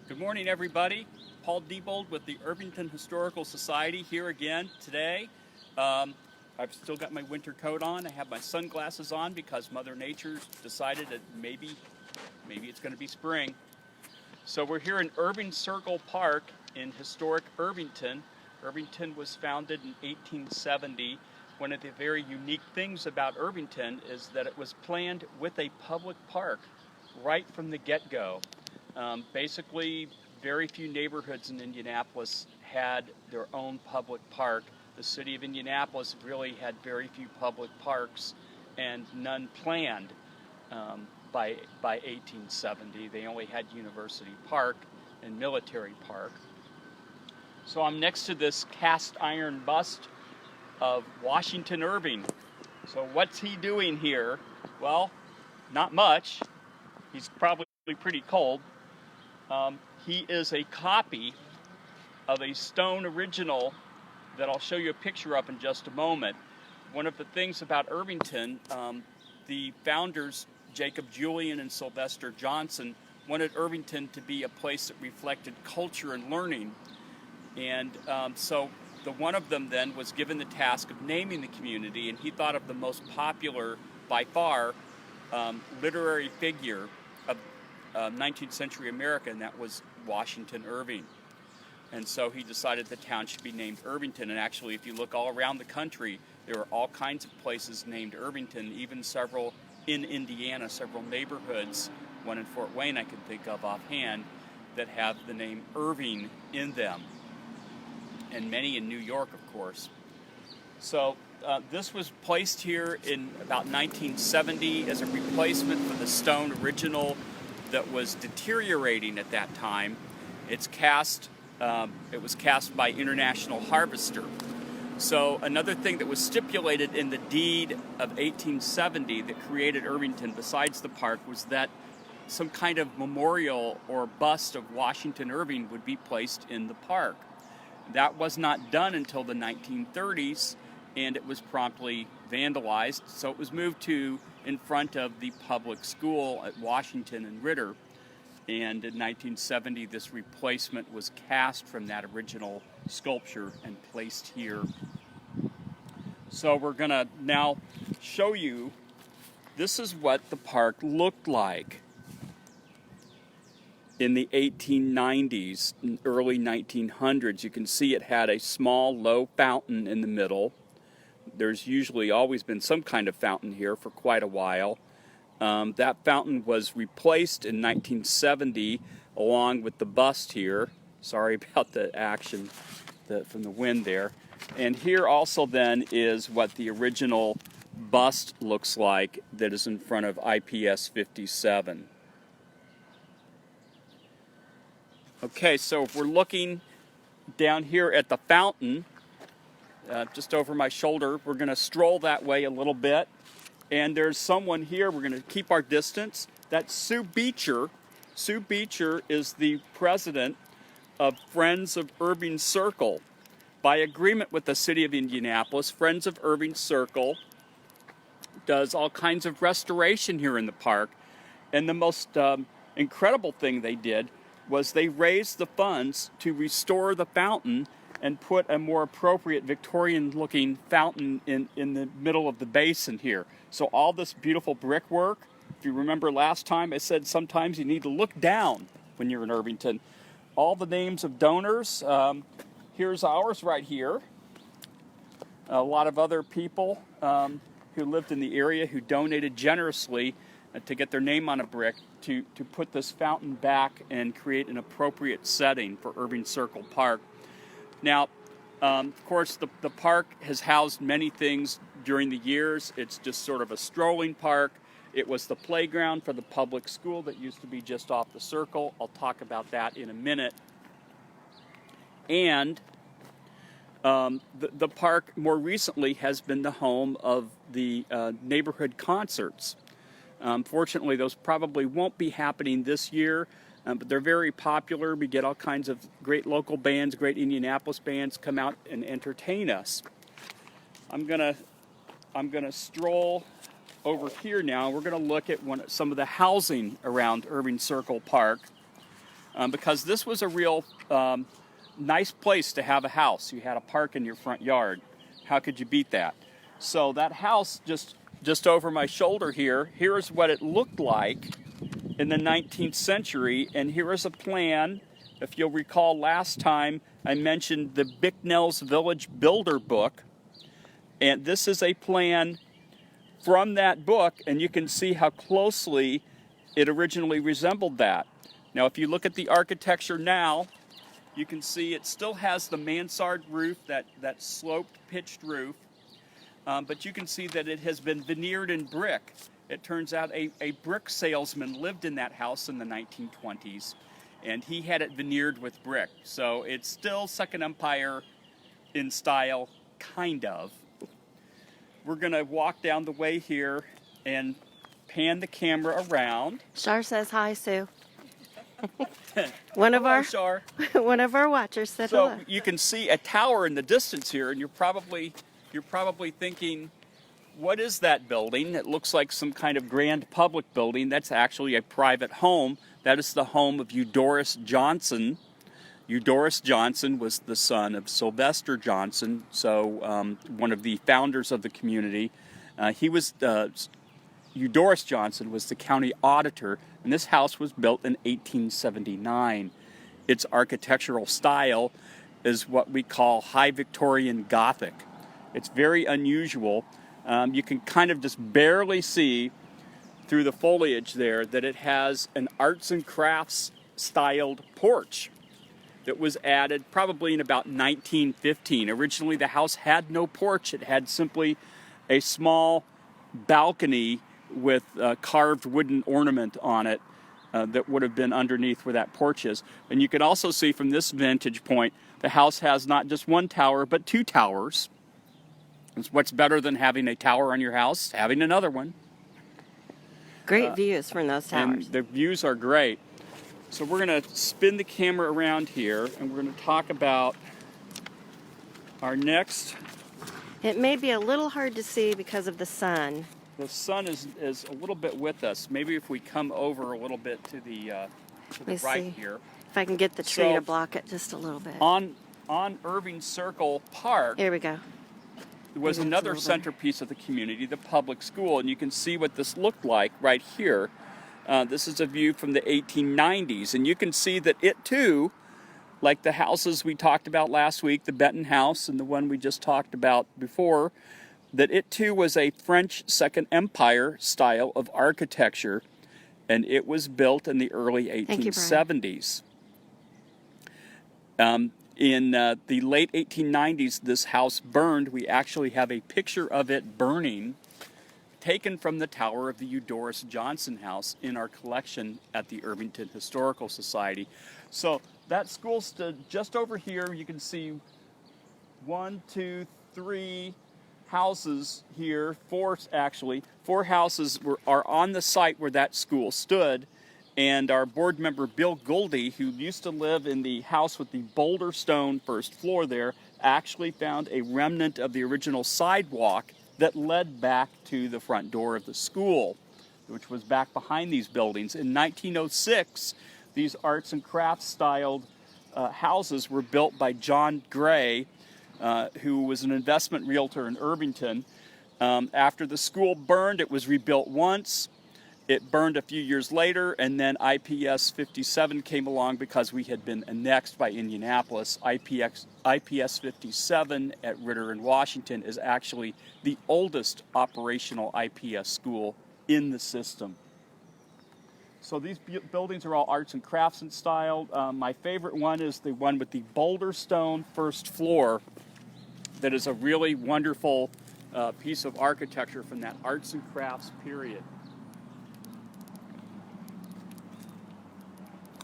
Good morning, everybody. Paul Diebold with the Irvington Historical Society here again today. I've still got my winter coat on. I have my sunglasses on because Mother Nature decided that maybe it's going to be spring. So we're here in Irving Circle Park in historic Irvington. Irvington was founded in 1870. One of the very unique things about Irvington is that it was planned with a public park right from the get-go. Basically, very few neighborhoods in Indianapolis had their own public park. The city of Indianapolis really had very few public parks and none planned by 1870. They only had University Park and Military Park. So I'm next to this cast iron bust of Washington Irving. So what's he doing here? Well, not much. He's probably pretty cold. He is a copy of a stone original that I'll show you a picture of in just a moment. One of the things about Irvington, the founders, Jacob Julian and Sylvester Johnson, wanted Irvington to be a place that reflected culture and learning. And so one of them then was given the task of naming the community, and he thought of the most popular, by far, literary figure of 19th century America, and that was Washington Irving. And so he decided the town should be named Irvington. And actually, if you look all around the country, there are all kinds of places named Irvington, even several in Indiana, several neighborhoods, one in Fort Wayne I can think of offhand, that have the name Irving in them. And many in New York, of course. So this was placed here in about 1970 as a replacement for the stone original that was deteriorating at that time. It was cast by International Harvester. So another thing that was stipulated in the deed of 1870 that created Irvington besides the park was that some kind of memorial or bust of Washington Irving would be placed in the park. That was not done until the 1930s, and it was promptly vandalized, so it was moved to in front of the public school at Washington and Ritter. And in 1970, this replacement was cast from that original sculpture and placed here. So we're going to now show you, this is what the park looked like in the 1890s and early 1900s. You can see it had a small, low fountain in the middle. There's usually always been some kind of fountain here for quite a while. That fountain was replaced in 1970 along with the bust here. Sorry about the action from the wind there. And here also then is what the original bust looks like that is in front of IPS 57. Okay, so if we're looking down here at the fountain, just over my shoulder, we're going to stroll that way a little bit. And there's someone here, we're going to keep our distance. That's Sue Beecher. Sue Beecher is the president of Friends of Irving Circle. By agreement with the city of Indianapolis, Friends of Irving Circle does all kinds of restoration here in the park. And the most incredible thing they did was they raised the funds to restore the fountain and put a more appropriate Victorian-looking fountain in the middle of the basin here. So all this beautiful brickwork, if you remember last time I said sometimes you need to look down when you're in Irvington. All the names of donors, here's ours right here. A lot of other people who lived in the area who donated generously to get their name on a brick to put this fountain back and create an appropriate setting for Irving Circle Park. Now, of course, the park has housed many things during the years. It's just sort of a strolling park. It was the playground for the public school that used to be just off the circle. I'll talk about that in a minute. And the park more recently has been the home of the neighborhood concerts. Fortunately, those probably won't be happening this year. But they're very popular. We get all kinds of great local bands, great Indianapolis bands come out and entertain us. I'm gonna stroll over here now. We're gonna look at some of the housing around Irving Circle Park. because this was a real nice place to have a house. You had a park in your front yard. How could you beat that? So that house just over my shoulder here's what it looked like in the 19th century, and here is a plan. If you'll recall last time, I mentioned the Bicknell's Village Builder book, and this is a plan from that book, and you can see how closely it originally resembled that. Now, if you look at the architecture now, you can see it still has the mansard roof, that sloped, pitched roof, but you can see that it has been veneered in brick. It turns out a brick salesman lived in that house in the 1920s, and he had it veneered with brick. So it's still Second Empire in style, kind of. We're going to walk down the way here and pan the camera around. Shar says hi, Sue. Hello, Shar. One of our watchers said so hello. You can see a tower in the distance here, and you're probably thinking, what is that building? It looks like some kind of grand public building. That's actually a private home. That is the home of Eudorus Johnson. Eudorus Johnson was the son of Sylvester Johnson, so one of the founders of the community. Eudorus Johnson was the county auditor, and this house was built in 1879. Its architectural style is what we call High Victorian Gothic. It's very unusual. You can kind of just barely see through the foliage there that it has an arts and crafts styled porch that was added probably in about 1915. Originally the house had no porch. It had simply a small balcony with carved wooden ornament on it that would have been underneath where that porch is. And you can also see from this vantage point, the house has not just one tower, but two towers. It's what's better than having a tower on your house? Having another one. Great views from those towers. And the views are great. So we're going to spin the camera around here, and we're going to talk about our next. It may be a little hard to see because of the sun. The sun is a little bit with us. Maybe if we come over a little bit to the right here. If I can get the tree to block it just a little bit. On Irving Circle Park. Here we go. There was another centerpiece of the community, the public school, and you can see what this looked like right here. This is a view from the 1890s, and you can see that it too, like the houses we talked about last week, the Benton House and the one we just talked about before, that it too was a French Second Empire style of architecture, and it was built in the early 1870s. In the late 1890s, this house burned. We actually have a picture of it burning, taken from the tower of the Eudorus Johnson house in our collection at the Irvington Historical Society. So that school stood just over here. You can see 1, 2, 3 houses here, four houses are on the site where that school stood. And our board member Bill Goldie, who used to live in the house with the boulder stone first floor there, actually found a remnant of the original sidewalk that led back to the front door of the school, which was back behind these buildings. In 1906, these arts and crafts styled houses were built by John Gray, who was an investment realtor in Irvington. After the school burned, it was rebuilt once. It burned a few years later, and then IPS 57 came along because we had been annexed by Indianapolis. IPS 57 at Ritter in Washington is actually the oldest operational IPS school in the system. So these buildings are all arts and crafts in style. My favorite one is the one with the boulder stone first floor. That is a really wonderful piece of architecture from that arts and crafts period.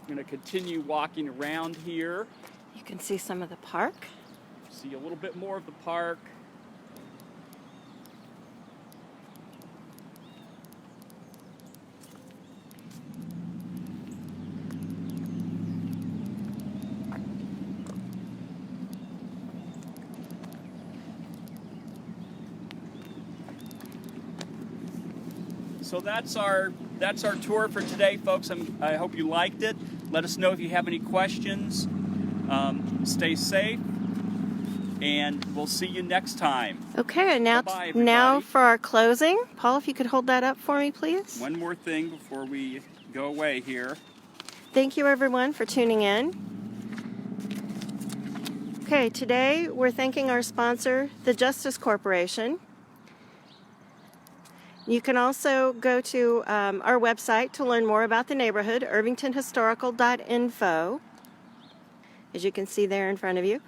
I'm going to continue walking around here. You can see some of the park. See a little bit more of the park. So that's our tour for today, folks. I hope you liked it. Let us know if you have any questions. Stay safe, and we'll see you next time. Okay, and Bye-bye, everybody. now for our closing. Paul, if you could hold that up for me, please. One more thing before we go away here. Thank you, everyone, for tuning in. Okay, today we're thanking our sponsor, the Justice Corporation. You can also go to our website to learn more about the neighborhood, irvingtonhistorical.info, as you can see there in front of you.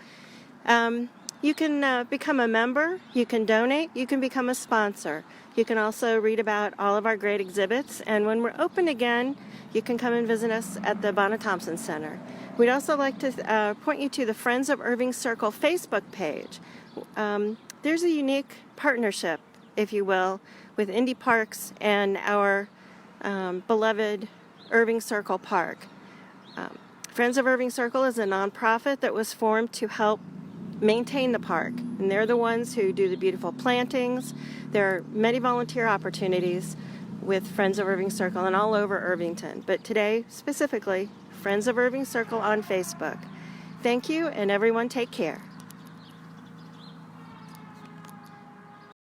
You can become a member, you can donate, you can become a sponsor. You can also read about all of our great exhibits, and when we're open again, you can come and visit us at the Bonna Thompson Center. We'd also like to point you to the Friends of Irving Circle Facebook page. There's a unique partnership, if you will, with Indy Parks and our beloved Irving Circle Park. Friends of Irving Circle is a nonprofit that was formed to help maintain the park, and they're the ones who do the beautiful plantings. There are many volunteer opportunities with Friends of Irving Circle and all over Irvington, but today specifically Friends of Irving Circle on Facebook. Thank you, and everyone take care.